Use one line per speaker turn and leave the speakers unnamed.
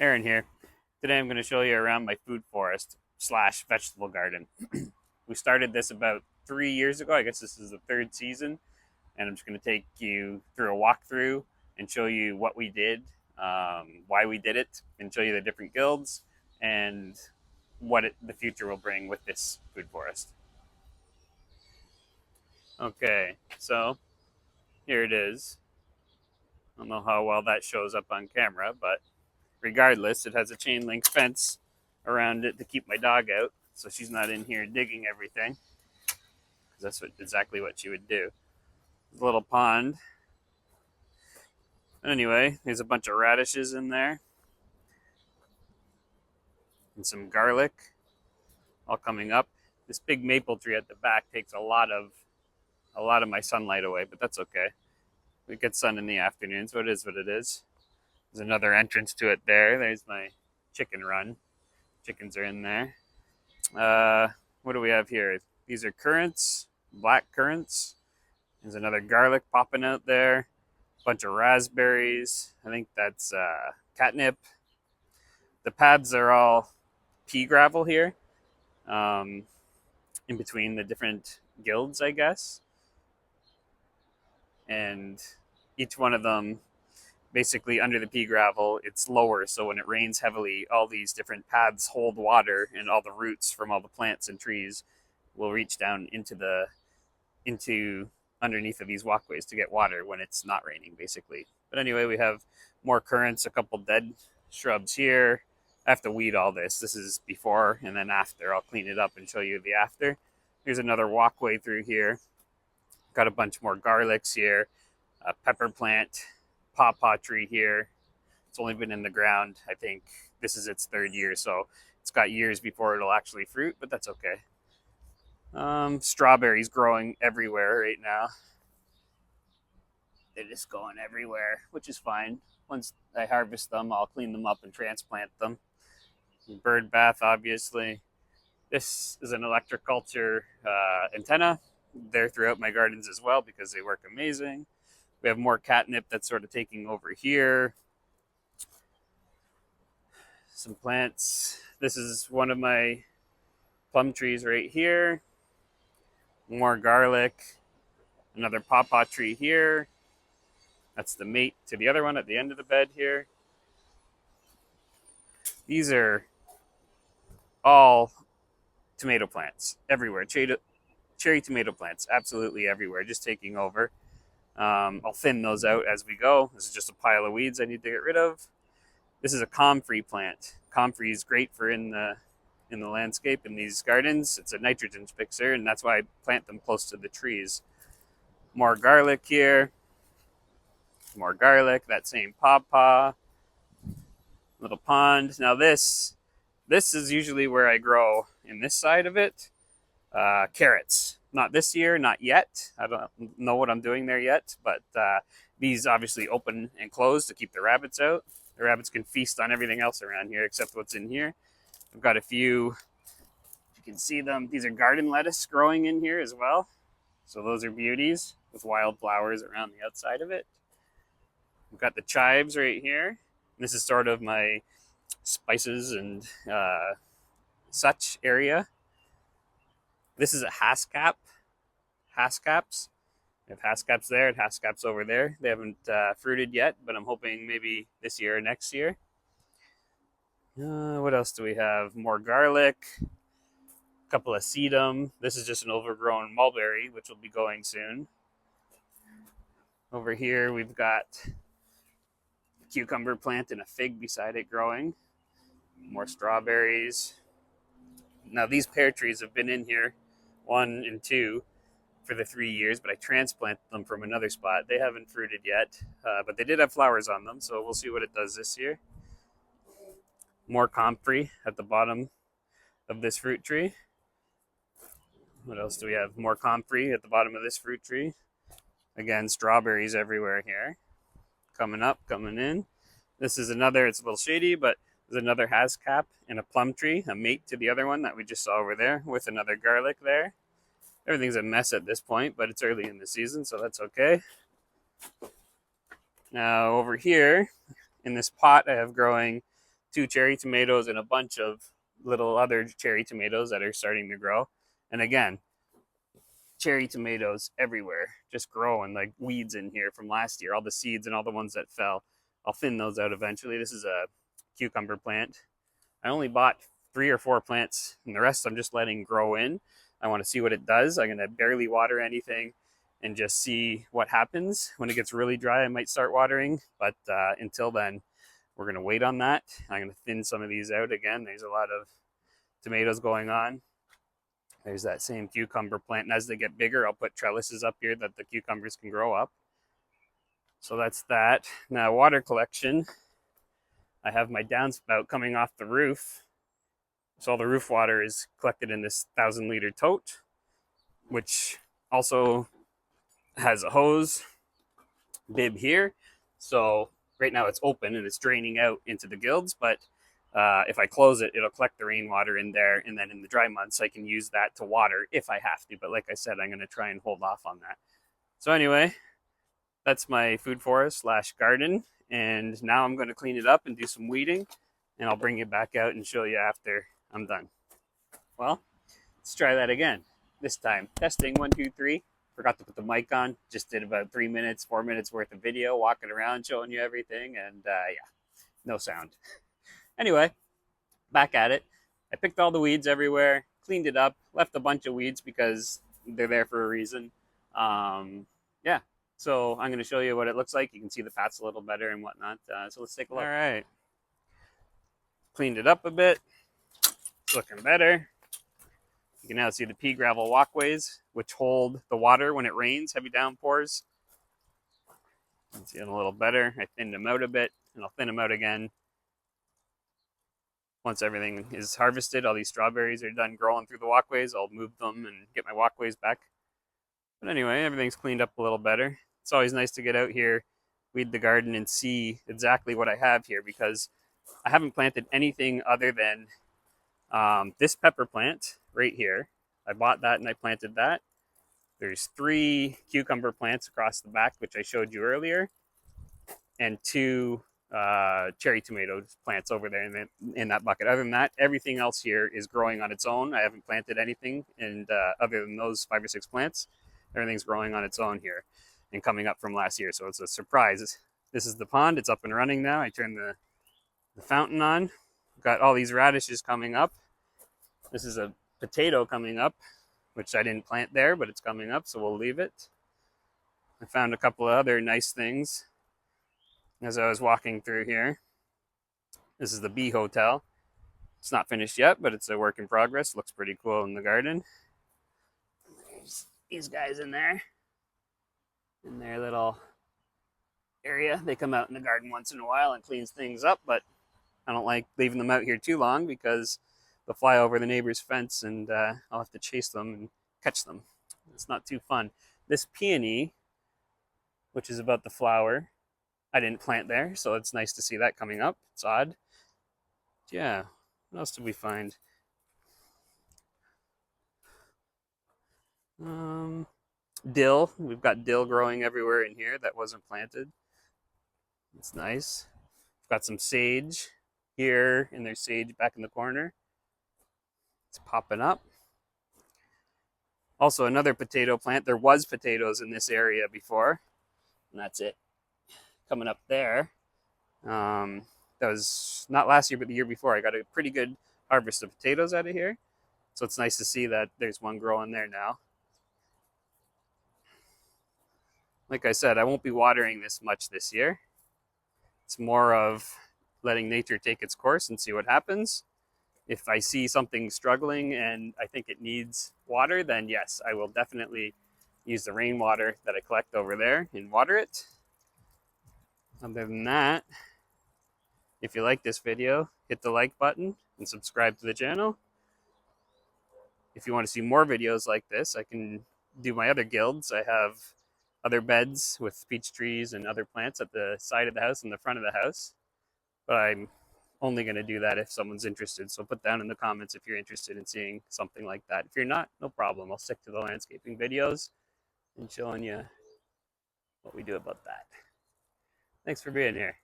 Aaron here. Today I'm going to show you around my food forest slash vegetable garden. We started this about 3 years ago. I guess this is the third season, and I'm just going to take you through a walkthrough and show you what we did, why we did it, and show you the different guilds and the future will bring with this food forest. Okay, so here it is. I don't know how well that shows up on camera, but regardless, it has a chain link fence around it to keep my dog out, so she's not in here digging everything, because that's exactly what she would do. There's a little pond. Anyway, there's a bunch of radishes in there, and some garlic, all coming up. This big maple tree at the back takes a lot of my sunlight away, but that's okay. We get sun in the afternoon, so it is what it is. There's another entrance to it there. There's my chicken run. Chickens are in there. What do we have here? These are currants, black currants. There's another garlic popping out there. A bunch of raspberries. I think that's catnip. The paths are all pea gravel here, in between the different guilds, I guess. And each one of them, basically under the pea gravel, it's lower, so when it rains heavily, all these different paths hold water, and all the roots from all the plants and trees will reach down into underneath of these walkways to get water when it's not raining, basically. But anyway, we have more currants, a couple dead shrubs here. I have to weed all this. This is before, and then after I'll clean it up and show you the after. Here's another walkway through here. Got a bunch more garlics here, a pepper plant, pawpaw tree here. It's only been in the ground, I think this is its third year, so it's got years before it'll actually fruit, but that's okay. Strawberries growing everywhere right now. They're just going everywhere, which is fine. Once I harvest them, I'll clean them up and transplant them. Bird bath, obviously. This is an electroculture antenna. They're throughout my gardens as well because they work amazing. We have more catnip that's sort of taking over here. Some plants. This is one of my plum trees right here. More garlic. Another pawpaw tree here. That's the mate to the other one at the end of the bed here. These are all tomato plants everywhere. Cherry tomato plants, absolutely everywhere, just taking over. I'll thin those out as we go. This is just a pile of weeds I need to get rid of. This is a comfrey plant. Comfrey is great for in the landscape in these gardens. It's a nitrogen fixer, and that's why I plant them close to the trees. More garlic here. More garlic. That same pawpaw. Little pond. Now this is usually where I grow in this side of it. Carrots. Not this year, not yet. I don't know what I'm doing there yet, but these obviously open and close to keep the rabbits out. The rabbits can feast on everything else around here except what's in here. I've got a few, you can see them, these are garden lettuce growing in here as well. So those are beauties with wild flowers around the outside of it. We've got the chives right here. This is sort of my spices and such area. This is a hascap. Hascaps. I have hascaps there and hascaps over there. They haven't fruited yet, but I'm hoping maybe this year or next year. What else do we have? More garlic. A couple of sedum. This is just an overgrown mulberry, which will be going soon. Over here, we've got a cucumber plant and a fig beside it growing. More strawberries. Now, these pear trees have been in here, 1 and 2, for the 3 years, but I transplanted them from another spot. They haven't fruited yet, but they did have flowers on them, so we'll see what it does this year. More comfrey at the bottom of this fruit tree. What else do we have? More comfrey at the bottom of this fruit tree. Again, strawberries everywhere here. Coming up, coming in. This is another, it's a little shady, but there's another hascap and a plum tree, a mate to the other one that we just saw over there, with another garlic there. Everything's a mess at this point, but it's early in the season, so that's okay. Now over here, in this pot, I have growing 2 cherry tomatoes and a bunch of little other cherry tomatoes that are starting to grow. And again, cherry tomatoes everywhere, just growing like weeds in here from last year. All the seeds and all the ones that fell. I'll thin those out eventually. This is a cucumber plant. I only bought 3 or 4 plants, and the rest I'm just letting grow in. I want to see what it does. I'm going to barely water anything and just see what happens. When it gets really dry, I might start watering, but until then, we're going to wait on that. I'm going to thin some of these out again. There's a lot of tomatoes going on. There's that same cucumber plant, and as they get bigger, I'll put trellises up here that the cucumbers can grow up. So that's that. Now, water collection. I have my downspout coming off the roof. So all the roof water is collected in this 1,000-liter tote, which also has a hose bib here. So right now it's open and it's draining out into the gills, but if I close it, it'll collect the rainwater in there, and then in the dry months I can use that to water if I have to. But like I said, I'm going to try and hold off on that. So anyway, that's my food forest / garden, and now I'm going to clean it up and do some weeding, and I'll bring it back out and show you after I'm done. Well, let's try that again. This time, testing 1, 2, 3. Forgot to put the mic on. Just did about 3 minutes, 4 minutes worth of video, walking around, showing you everything, and yeah, no sound. Anyway, back at it. I picked all the weeds everywhere, cleaned it up, left a bunch of weeds because they're there for a reason. Yeah, so I'm going to show you what it looks like. You can see the paths a little better and whatnot. So let's take a look. All right. Cleaned it up a bit. It's looking better. You can now see the pea gravel walkways, which hold the water when it rains, heavy downpours. You can see it a little better. I thinned them out a bit, and I'll thin them out again once everything is harvested. All these strawberries are done growing through the walkways. I'll move them and get my walkways back. But anyway, everything's cleaned up a little better. It's always nice to get out here, weed the garden, and see exactly what I have here, because I haven't planted anything other than this pepper plant right here. I bought that and I planted that. There's 3 cucumber plants across the back, which I showed you earlier, and 2 cherry tomato plants over there in that bucket. Other than that, everything else here is growing on its own. I haven't planted anything, and other than those 5 or 6 plants, everything's growing on its own here and coming up from last year. So it's a surprise. This is the pond. It's up and running now. I turned the fountain on. Got all these radishes coming up. This is a potato coming up, which I didn't plant there, but it's coming up, so we'll leave it. I found a couple of other nice things as I was walking through here. This is the bee hotel. It's not finished yet, but it's a work in progress. Looks pretty cool in the garden. There's these guys in there, in their little area. They come out in the garden once in a while and cleans things up, but I don't like leaving them out here too long because they'll fly over the neighbor's fence, and I'll have to chase them and catch them. It's not too fun. This peony, which is about the flower, I didn't plant there, so it's nice to see that coming up. It's odd. Yeah, what else did we find? Dill. We've got dill growing everywhere in here that wasn't planted. It's nice. We've got some sage here, and there's sage back in the corner. It's popping up. Also, another potato plant. There was potatoes in this area before, and that's it. Coming up there. That was not last year, but the year before. I got a pretty good harvest of potatoes out of here. So it's nice to see that there's one growing there now. Like I said, I won't be watering this much this year. It's more of letting nature take its course and see what happens. If I see something struggling and I think it needs water, then yes, I will definitely use the rainwater that I collect over there and water it. Other than that, if you like this video, hit the like button and subscribe to the channel. If you want to see more videos like this, I can do my other guilds. I have other beds with peach trees and other plants at the side of the house and the front of the house. But I'm only going to do that if someone's interested. So put down in the comments if you're interested in seeing something like that. If you're not, no problem. I'll stick to the landscaping videos and showing you what we do about that. Thanks for being here.